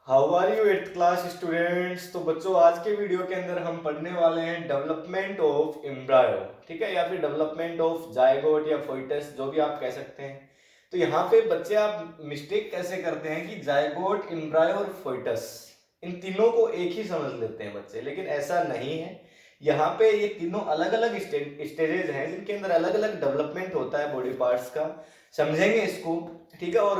How are you eighth class students. तो बच्चों, आज के वीडियो के अंदर हम पढ़ने वाले हैं डेवलपमेंट ऑफ एम्ब्रायो, ठीक है, या फिर डेवलपमेंट ऑफ जायगोट या फोइटस, जो भी आप कह सकते हैं। तो यहाँ पे बच्चे आप मिस्टेक कैसे करते हैं कि जायगोट, एम्ब्रायो और फोइटस, इन तीनों को एक ही समझ लेते हैं बच्चे, लेकिन ऐसा नहीं है। यहाँ पे ये तीनों अलग अलग स्टेजेज हैं जिनके अंदर अलग अलग डेवलपमेंट होता है बॉडी पार्ट्स का। समझेंगे इसको, ठीक है। और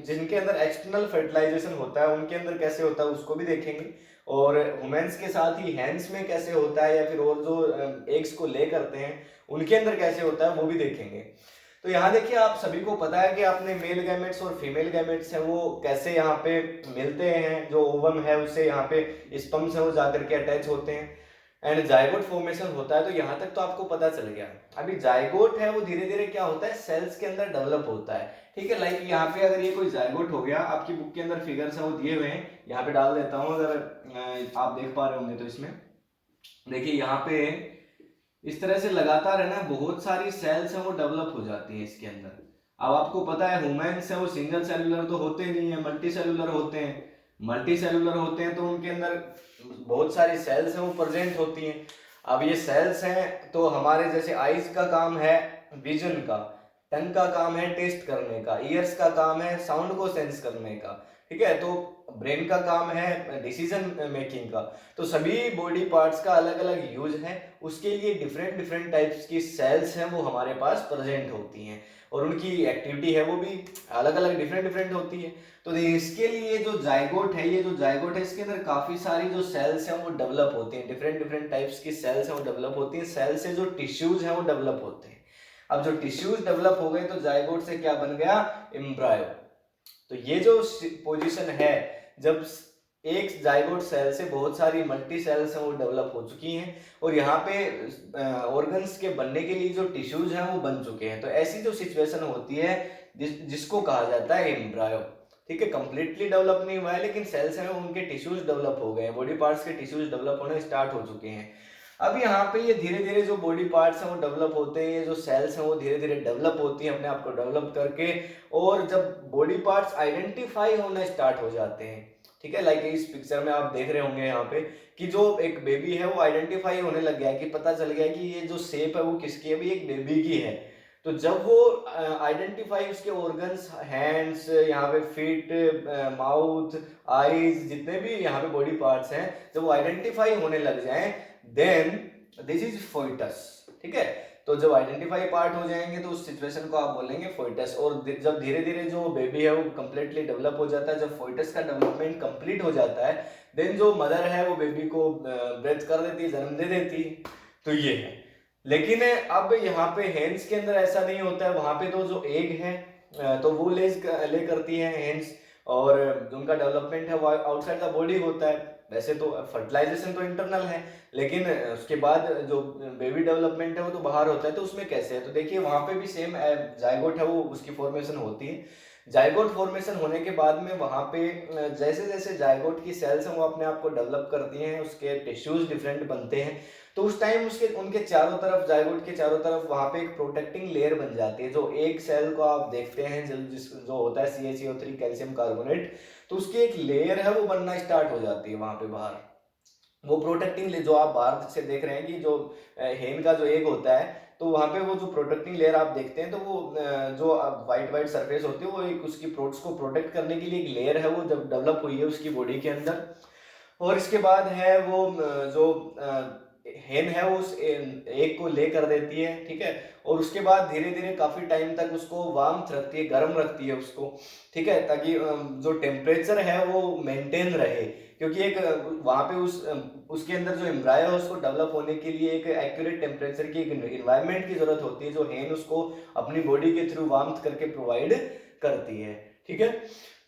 जिनके अंदर एक्सटर्नल फर्टिलाइजेशन होता है उनके अंदर कैसे होता है उसको भी देखेंगे। और वुमेन्स के साथ ही हैंड्स में कैसे होता है, या फिर और जो एग्स को ले करते हैं उनके अंदर कैसे होता है वो भी देखेंगे। तो यहाँ देखिए, आप सभी को पता है कि आपने मेल गैमेट्स और फीमेल गैमेट्स हैं वो कैसे यहाँ पे मिलते हैं। जो ओवम है उससे यहाँ पे स्पर्म्स है वो जाकर के अटैच होते हैं एंड जायगोट फॉर्मेशन होता है। तो यहाँ तक तो आपको पता चल गया। अभी जायगोट है वो धीरे धीरे क्या होता है, सेल्स के अंदर डेवलप होता है, ठीक है। लाइक यहाँ पे अगर ये कोई जायगोट हो गया, आपकी बुक के अंदर फिगर्स है वो दिए हुए हैं, यहाँ पे डाल देता हूँ अगर आप देख पा रहे होंगे। तो इसमें देखिए, यहाँ पे इस तरह से लगातार है ना बहुत सारी सेल्स हैं वो डेवलप हो जाती हैं इसके अंदर। अब आपको पता है ह्यूमन्स है वो सिंगल सेलुलर तो होते नहीं है, मल्टी सेलुलर होते हैं। मल्टी सेलुलर होते हैं तो उनके अंदर बहुत सारी सेल्स हैं वो प्रेजेंट होती हैं। अब ये सेल्स हैं तो हमारे जैसे आईज का काम है विजन का, टंग का काम है टेस्ट करने का, ईयर्स का काम है साउंड को सेंस करने का, ठीक है। तो ब्रेन का काम है डिसीजन मेकिंग का। तो सभी बॉडी पार्ट्स का अलग अलग यूज है, उसके लिए डिफरेंट डिफरेंट टाइप्स की सेल्स हैं वो हमारे पास प्रेजेंट होती हैं, और उनकी एक्टिविटी है वो भी अलग अलग डिफरेंट डिफरेंट होती है। तो इसके लिए जो जायगोट है, ये जो जायगोट है इसके अंदर काफी सारी जो सेल्स हैं वो डेवलप होती हैं, डिफरेंट डिफरेंट टाइप्स की सेल्स हैं वो डेवलप होती हैं। सेल से जो टिश्यूज हैं वो डेवलप होते हैं। अब जो टिश्यूज डेवलप हो गए तो जायगोट से क्या बन गया, एम्ब्रायो। तो ये जो पोजीशन है, जब एक जाइगोट सेल से बहुत सारी मल्टी सेल्स हैं वो डेवलप हो चुकी हैं, और यहाँ पे ऑर्गन्स के बनने के लिए जो टिश्यूज हैं वो बन चुके हैं। तो ऐसी जो सिचुएशन होती है जिसको कहा जाता है एम्ब्रायो, ठीक है। कंप्लीटली डेवलप नहीं हुआ है लेकिन सेल्स हैं उनके टिश्यूज डेवलप हो गए हैं, बॉडी पार्ट्स के टिश्यूज डेवलप होने स्टार्ट हो चुके हैं। अब यहाँ पे ये धीरे धीरे जो बॉडी पार्ट्स हैं वो डेवलप होते हैं, ये जो सेल्स हैं वो धीरे धीरे डेवलप होती हैं अपने आप को डेवलप करके। और जब बॉडी पार्ट्स आइडेंटिफाई होना स्टार्ट हो जाते हैं, ठीक है, लाइक इस पिक्चर में आप देख रहे होंगे यहाँ पे कि जो एक बेबी है वो आइडेंटिफाई होने लग गया है, कि पता चल गया कि ये जो शेप है वो किसकी है, भी एक बेबी की है। तो जब वो आइडेंटिफाई उसके ऑर्गन्स, हैंड्स, यहाँ पे फीट, माउथ, आईज, जितने भी यहाँ पे बॉडी पार्ट्स हैं, जब वो आइडेंटिफाई होने लग जाएं, देन दिस इज फोइटस, ठीक है। तो जब आइडेंटिफाई पार्ट हो जाएंगे तो उस सिचुएशन को आप बोलेंगे फोइटस। और जब धीरे धीरे जो बेबी है वो कंप्लीटली डेवलप हो जाता है, जब फोइटस का डेवलपमेंट कंप्लीट हो जाता है, देन जो मदर है वो बेबी को ब्रेथ कर देती है, जन्म दे देती है। तो ये है। लेकिन अब यहाँ पे हेंस के अंदर ऐसा नहीं होता है, वहां पे तो जो एग है तो वो ले करती है हेंस, और जो उनका डेवलपमेंट है वो आउटसाइड द बॉडी होता है। वैसे तो फर्टिलाइजेशन तो इंटरनल है, लेकिन उसके बाद जो बेबी डेवलपमेंट है वो तो बाहर होता है। तो उसमें कैसे है, तो देखिए वहां पे भी सेम जाइगोट है वो उसकी फॉर्मेशन होती है। जाइगोट फॉर्मेशन होने के बाद में वहां पे जैसे जैसे जाइगोट की सेल्स हैं वो अपने आप को डेवलप करती हैं, उसके टिश्यूज डिफरेंट बनते हैं। तो उस टाइम उसके उनके चारों तरफ, जाइगोट के चारों तरफ वहां पे एक प्रोटेक्टिंग लेयर बन जाती है। जो एक सेल को आप देखते हैं जो होता है CaCO3 कैल्शियम कार्बोनेट, तो उसकी एक लेयर है वो बनना स्टार्ट हो जाती है वहां पे बाहर। वो प्रोटेक्टिंग जो आप बाहर से देख रहे हैं कि जो हेन का जो एग होता है, तो वहां पे वो जो प्रोटेक्टिंग लेयर आप देखते हैं, तो वो जो वाइट वाइट सरफेस होती है वो एक उसकी प्रोट्स को प्रोटेक्ट करने के लिए एक लेयर है वो जब डेवलप हुई है उसकी बॉडी के अंदर। और इसके बाद है वो जो हेन है वो उस एग को ले कर देती है, ठीक है। और उसके बाद धीरे धीरे काफी टाइम तक उसको वार्म रखती है, गर्म रखती है उसको, ठीक है, ताकि जो टेम्परेचर है वो मेंटेन रहे। क्योंकि एक वहां पे उसके अंदर जो एम्ब्रायो है उसको डेवलप होने के लिए एक एक्यूरेट टेम्परेचर की, एक इन्वायरमेंट की जरूरत होती है, जो हेन उसको अपनी बॉडी के थ्रू वार्म करके प्रोवाइड करती है, ठीक है।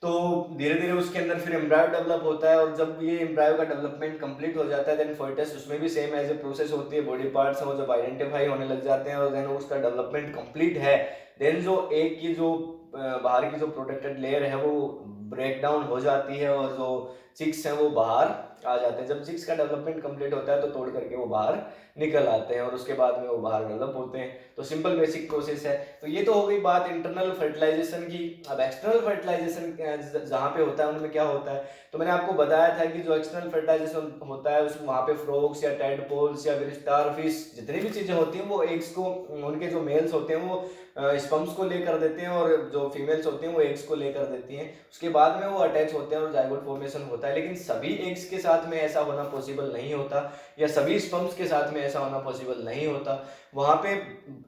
तो धीरे धीरे उसके अंदर फिर एम्ब्रायो डेवलप होता है, और जब ये एम्ब्रायो का डेवलपमेंट कंप्लीट हो जाता है, देन फोइटस, उसमें भी सेम एज ए प्रोसेस होती है। बॉडी पार्ट्स हैं वो जब आइडेंटिफाई होने लग जाते हैं और देन उसका डेवलपमेंट कंप्लीट है, देन जो एक की जो बाहर की जो प्रोटेक्टेड लेयर है वो ब्रेक डाउन हो जाती है, और जो चिक्स हैं वो बाहर आ जाते हैं। जब चिक्स का डेवलपमेंट कंप्लीट होता है तो तोड़ करके वो बाहर निकल आते हैं और उसके बाद में वो बाहर डेवलप होते हैं। तो सिंपल बेसिक प्रोसेस है। तो ये तो हो गई बात इंटरनल फर्टिलाइजेशन की। अब एक्सटर्नल फर्टिलाइजेशन जहाँ पे होता है उनमें क्या होता है, तो मैंने आपको बताया था कि जो एक्सटर्नल फर्टिलाइजेशन होता है उसमें वहाँ पे फ्रॉग्स या टैडपोल्स या फिर स्टारफिश जितनी भी चीज़ें होती हैं वो एग्स को, उनके जो मेल्स होते हैं वो स्पम्स को लेकर देते हैं और जो फीमेल्स होती हैं वो एग्स को लेकर देती हैं। उसके बाद में वो अटैच होते हैं और जाइगोट फॉर्मेशन होता है। लेकिन सभी एग्स के साथ में ऐसा होना पॉसिबल नहीं होता या सभी स्पम्स के साथ में ऐसा होना पॉसिबल नहीं होता। वहाँ पे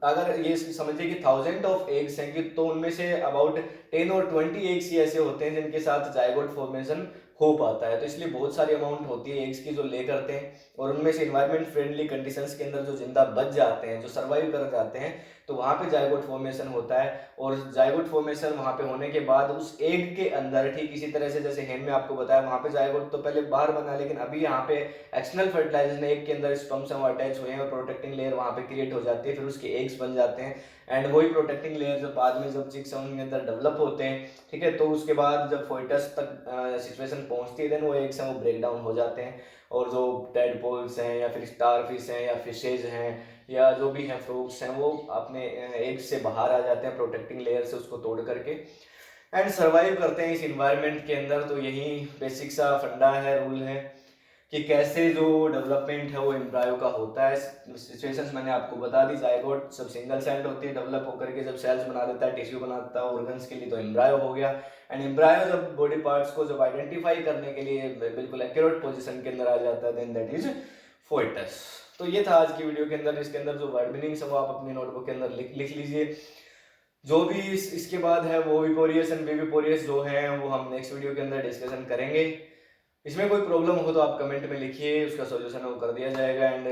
अगर ये समझिए कि 1000 ऑफ एग्स हैं कि तो उनमें से अबाउट 10 और 20 एग्स ही ऐसे होते हैं जिनके साथ जाइगोट फॉर्मेशन हो पाता है। तो इसलिए बहुत सारी अमाउंट होती है एग्स की जो ले करते हैं और उनमें से इन्वायरमेंट फ्रेंडली कंडीशंस के अंदर जो जिंदा बच जाते हैं, जो सर्वाइव कर जाते हैं, तो वहाँ पे जाइगोट फॉर्मेशन होता है। और जाइगोट फॉर्मेशन वहाँ पे होने के बाद उस एग के अंदर ठीक इसी तरह से जैसे हेन में आपको बताया वहाँ पे जाइगोट तो पहले बाहर बना, लेकिन अभी यहाँ पे एक्सटर्नल फर्टिलाइजेशन एग के अंदर स्पर्म्स हैं वो अटैच हुए हैं और प्रोटेक्टिंग लेयर वहाँ पे क्रिएट हो जाती है, फिर उसके एग्स बन जाते हैं। एंड वही प्रोटेक्टिंग लेयर जब बाद में जब चिक्स उनके अंदर डेवलप होते हैं, ठीक है, तो उसके बाद जब फोइटस तक सिचुएशन पहुंचती है देन वो एग्स हैं वो ब्रेक डाउन हो जाते हैं और जो टैडपोल्स हैं या फिर स्टारफिश हैं या फिशेज हैं या जो भी हैं फ्रॉग्स हैं वो अपने एग्स से बाहर आ जाते हैं प्रोटेक्टिंग लेयर से उसको तोड़ करके एंड सर्वाइव करते हैं इस इन्वायरमेंट के अंदर। तो यही बेसिक सा फंडा है, रूल है कि कैसे जो डेवलपमेंट है वो एम्ब्रायो का होता है। सिचुएशंस मैंने आपको बता दी। जाइगोट सब सिंगल सेल्ड होती है, डेवलप होकर के जब सेल्स बना देता है, टिश्यू बनाता है ऑर्गन्स के लिए, तो एम्ब्रायो हो गया। एंड एम्ब्रायो जब बॉडी पार्ट्स को जब आइडेंटिफाई करने के लिए बिल्कुल एक्यूरेट पोजीशन के अंदर आ जाता है देन दैट इज फोइटस। तो ये था आज की वीडियो के अंदर। इसके अंदर जो वर्ड मीनिंग्स है वो आप अपनी नोटबुक के अंदर लिख लीजिए। जो भी इसके बाद है वो विपोरियस एंड बेबिपोरियस जो है वो हम नेक्स्ट वीडियो के अंदर डिस्कशन करेंगे। इसमें कोई प्रॉब्लम हो तो आप कमेंट में लिखिए, उसका सॉल्यूशन वो कर दिया जाएगा। एंड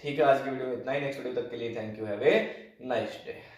ठीक है, आज की वीडियो में इतना ही। नेक्स्ट वीडियो तक के लिए thank you, have a nice day.